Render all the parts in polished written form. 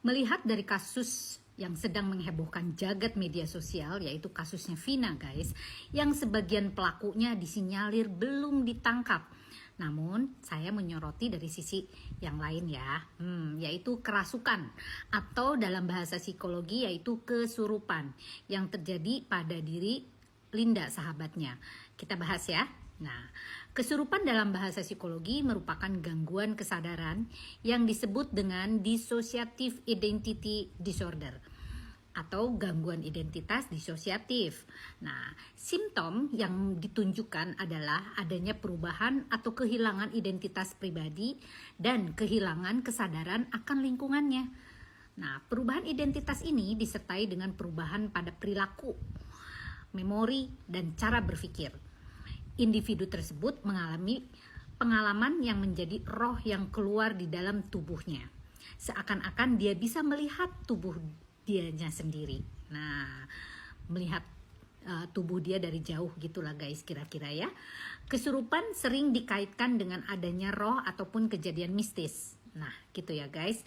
Melihat dari kasus yang sedang menghebohkan jagat media sosial, yaitu kasusnya Vina guys, yang sebagian pelakunya disinyalir belum ditangkap. Namun saya menyoroti dari sisi yang lain ya, yaitu kerasukan atau dalam bahasa psikologi yaitu kesurupan yang terjadi pada diri Linda sahabatnya. Kita bahas ya. Nah, kesurupan dalam bahasa psikologi merupakan gangguan kesadaran yang disebut dengan dissociative identity disorder atau gangguan identitas disosiatif. Nah, simptom yang ditunjukkan adalah adanya perubahan atau kehilangan identitas pribadi dan kehilangan kesadaran akan lingkungannya. Nah, perubahan identitas ini disertai dengan perubahan pada perilaku, memori, dan cara berpikir. Individu tersebut mengalami pengalaman yang menjadi roh yang keluar di dalam tubuhnya. Seakan-akan dia bisa melihat tubuh dianya sendiri. Nah, melihat tubuh dia dari jauh gitulah guys kira-kira ya. Kesurupan sering dikaitkan dengan adanya roh ataupun kejadian mistis. Nah, gitu ya guys.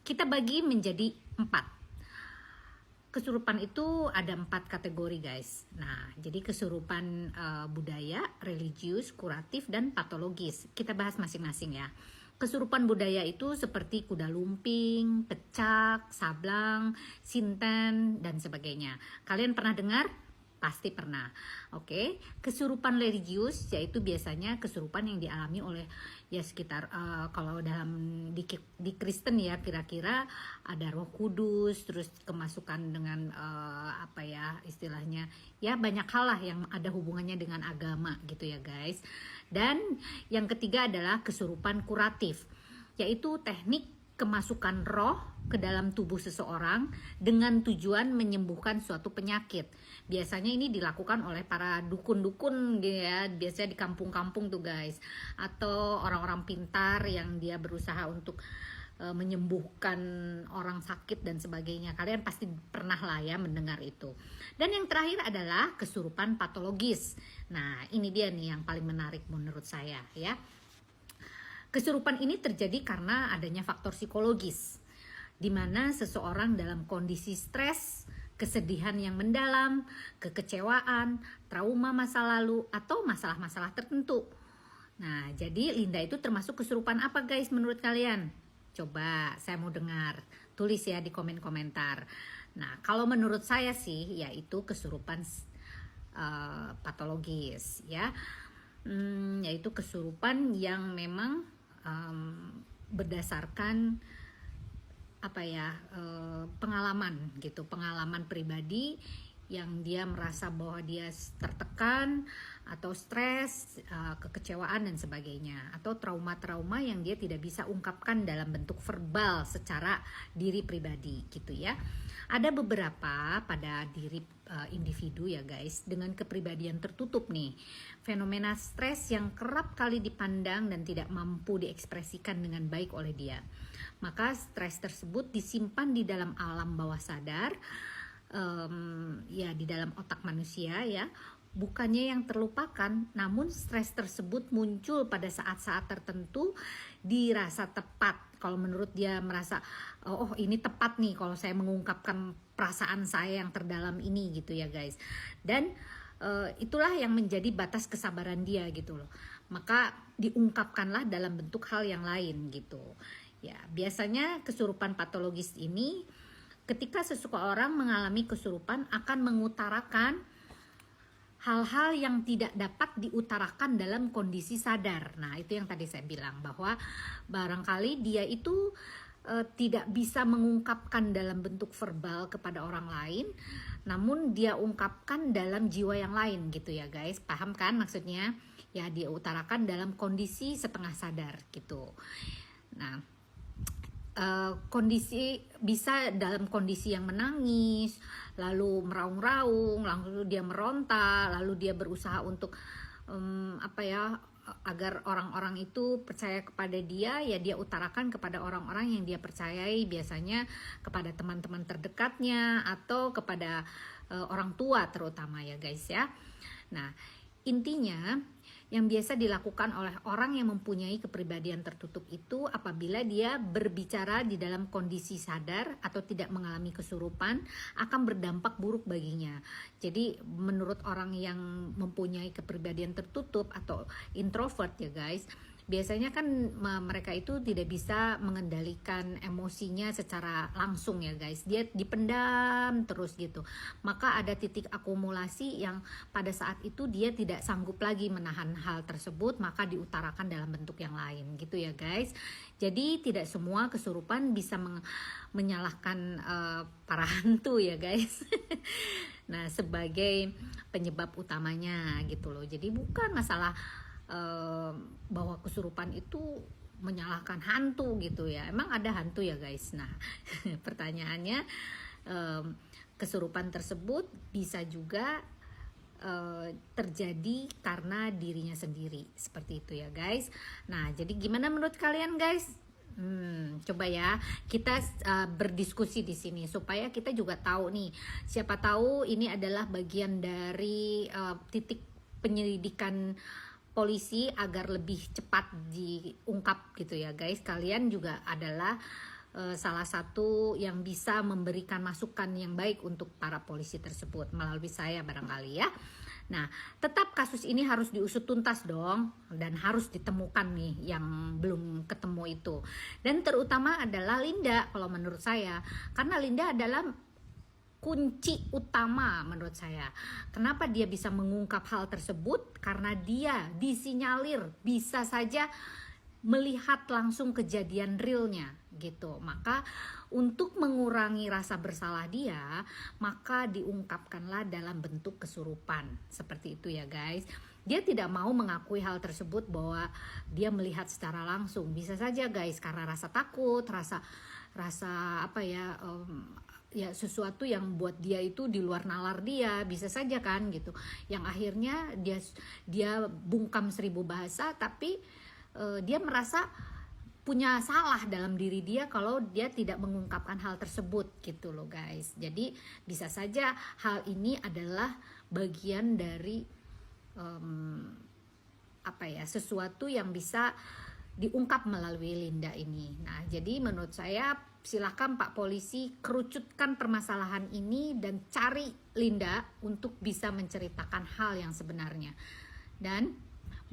Kita bagi menjadi 4. Kesurupan itu ada 4 kategori guys. Nah, jadi kesurupan budaya, religius, kuratif, dan patologis. Kita bahas masing-masing ya. Kesurupan budaya itu seperti kuda lumping, pecak, sablang, sinten, dan sebagainya. Kalian pernah dengar? Pasti pernah. Oke, kesurupan religius yaitu biasanya kesurupan yang dialami oleh ya sekitar kalau dalam di Kristen ya kira-kira ada Roh Kudus, terus kemasukan dengan apa ya istilahnya ya banyak hal lah yang ada hubungannya dengan agama gitu ya guys. Dan yang ketiga adalah kesurupan kuratif, yaitu teknik kemasukan roh ke dalam tubuh seseorang dengan tujuan menyembuhkan suatu penyakit. Biasanya ini dilakukan oleh para dukun-dukun ya, biasanya di kampung-kampung tuh guys, atau orang-orang pintar yang dia berusaha untuk menyembuhkan orang sakit dan sebagainya. Kalian pasti pernah lah ya mendengar itu. Dan yang terakhir adalah kesurupan patologis. Nah, ini dia nih yang paling menarik menurut saya ya. Kesurupan ini terjadi karena adanya faktor psikologis, di mana seseorang dalam kondisi stres, kesedihan yang mendalam, kekecewaan, trauma masa lalu, atau masalah-masalah tertentu. Nah, jadi Linda itu termasuk kesurupan apa guys menurut kalian? Coba saya mau dengar, tulis ya di komen komentar. Nah, kalau menurut saya sih, yaitu kesurupan patologis ya, yaitu kesurupan yang memang berdasarkan apa ya pengalaman gitu, pengalaman pribadi yang dia merasa bahwa dia tertekan atau stres, kekecewaan dan sebagainya, atau trauma-trauma yang dia tidak bisa ungkapkan dalam bentuk verbal secara diri pribadi gitu ya. Ada beberapa pada diri individu ya guys dengan kepribadian tertutup nih, fenomena stres yang kerap kali dipandang dan tidak mampu diekspresikan dengan baik oleh dia. Maka stres tersebut disimpan di dalam alam bawah sadar, ya di dalam otak manusia ya, bukannya yang terlupakan, namun stres tersebut muncul pada saat-saat tertentu dirasa tepat. Kalau menurut dia merasa oh ini tepat nih kalau saya mengungkapkan perasaan saya yang terdalam ini gitu ya guys. Dan itulah yang menjadi batas kesabaran dia gitu loh. Maka diungkapkanlah dalam bentuk hal yang lain gitu. Ya, biasanya kesurupan patologis ini ketika seseorang mengalami kesurupan akan mengutarakan hal-hal yang tidak dapat diutarakan dalam kondisi sadar. Nah, itu yang tadi saya bilang bahwa barangkali dia itu tidak bisa mengungkapkan dalam bentuk verbal kepada orang lain, namun dia ungkapkan dalam jiwa yang lain gitu ya guys. Paham kan maksudnya? Ya, dia utarakan dalam kondisi setengah sadar gitu. Nah, kondisi bisa dalam kondisi yang menangis, lalu meraung-raung, lalu dia meronta, lalu dia berusaha untuk apa ya agar orang-orang itu percaya kepada dia, ya dia utarakan kepada orang-orang yang dia percayai, biasanya kepada teman-teman terdekatnya atau kepada orang tua terutama ya guys ya. Nah, intinya yang biasa dilakukan oleh orang yang mempunyai kepribadian tertutup itu apabila dia berbicara di dalam kondisi sadar atau tidak mengalami kesurupan akan berdampak buruk baginya. Jadi menurut orang yang mempunyai kepribadian tertutup atau introvert ya guys, biasanya kan mereka itu tidak bisa mengendalikan emosinya secara langsung ya guys, dia dipendam terus gitu, maka ada titik akumulasi yang pada saat itu dia tidak sanggup lagi menahan hal tersebut, maka diutarakan dalam bentuk yang lain gitu ya guys. Jadi tidak semua kesurupan bisa menyalahkan para hantu ya guys. Nah, sebagai penyebab utamanya gitu loh, jadi bukan masalah bahwa kesurupan itu menyalahkan hantu gitu ya. Emang ada hantu ya guys? Nah, pertanyaannya, kesurupan tersebut bisa juga terjadi karena dirinya sendiri, seperti itu ya guys. Nah, jadi gimana menurut kalian guys? Coba ya kita berdiskusi di sini supaya kita juga tahu nih, siapa tahu ini adalah bagian dari titik penyelidikan polisi agar lebih cepat diungkap gitu ya guys. Kalian juga adalah salah satu yang bisa memberikan masukan yang baik untuk para polisi tersebut melalui saya barangkali ya. Nah, tetap kasus ini harus diusut tuntas dong, dan harus ditemukan nih yang belum ketemu itu. Dan terutama adalah Linda kalau menurut saya, karena Linda adalah kunci utama menurut saya. Kenapa dia bisa mengungkap hal tersebut? Karena dia disinyalir bisa saja melihat langsung kejadian realnya gitu. Maka untuk mengurangi rasa bersalah dia, maka diungkapkanlah dalam bentuk kesurupan. Seperti itu ya guys. Dia tidak mau mengakui hal tersebut bahwa dia melihat secara langsung. Bisa saja guys, karena rasa takut, rasa apa ya, ya sesuatu yang buat dia itu di luar nalar dia, bisa saja kan gitu, yang akhirnya dia bungkam 1000 bahasa, tapi dia merasa punya salah dalam diri dia kalau dia tidak mengungkapkan hal tersebut gitu loh guys. Jadi bisa saja hal ini adalah bagian dari apa ya, sesuatu yang bisa diungkap melalui Linda ini. Nah, jadi menurut saya silakan Pak Polisi kerucutkan permasalahan ini dan cari Linda untuk bisa menceritakan hal yang sebenarnya. Dan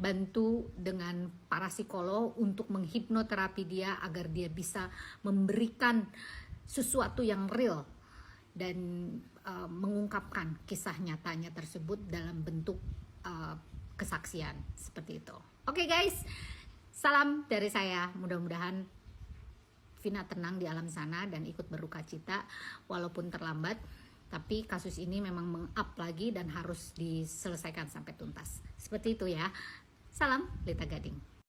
bantu dengan para psikolog untuk menghipnoterapi dia agar dia bisa memberikan sesuatu yang real dan mengungkapkan kisah nyatanya tersebut dalam bentuk kesaksian seperti itu. Oke guys, salam dari saya, mudah-mudahan Vina tenang di alam sana dan ikut berduka cita walaupun terlambat, tapi kasus ini memang meng-up lagi dan harus diselesaikan sampai tuntas. Seperti itu ya. Salam Lita Gading.